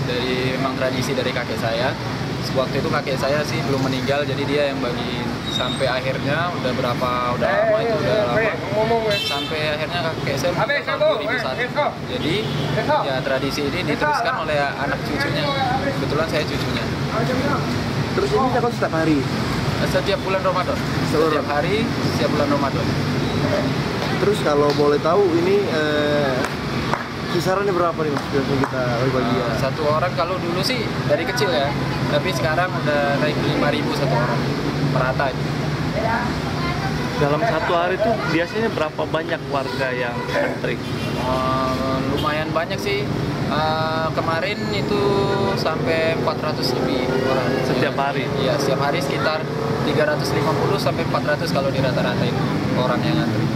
memang tradisi dari kakek saya. Waktu itu kakek saya sih belum meninggal, jadi dia yang bagiin. Sampai akhirnya udah lama itu udah lama. Sampai akhirnya kakek saya meninggal tahun 2001. Jadi ya tradisi ini diteruskan oleh anak cucunya. Kebetulan saya cucunya. Terus ini takut setiap hari? Setiap bulan Ramadan. Setiap hari, setiap bulan Ramadan. Terus kalau boleh tahu ini kisarannya berapa nih mas biasanya kita bagi ya? Satu orang kalau dulu sih dari kecil ya, tapi sekarang udah naik 5.000 satu orang, merata itu. Dalam satu hari itu biasanya berapa banyak warga yang antri? Lumayan banyak sih. Kemarin itu sampai 400 lebih orang. Setiap hari? Iya, setiap hari sekitar 350 sampai 400 kalau dirata-ratain orang yang antri.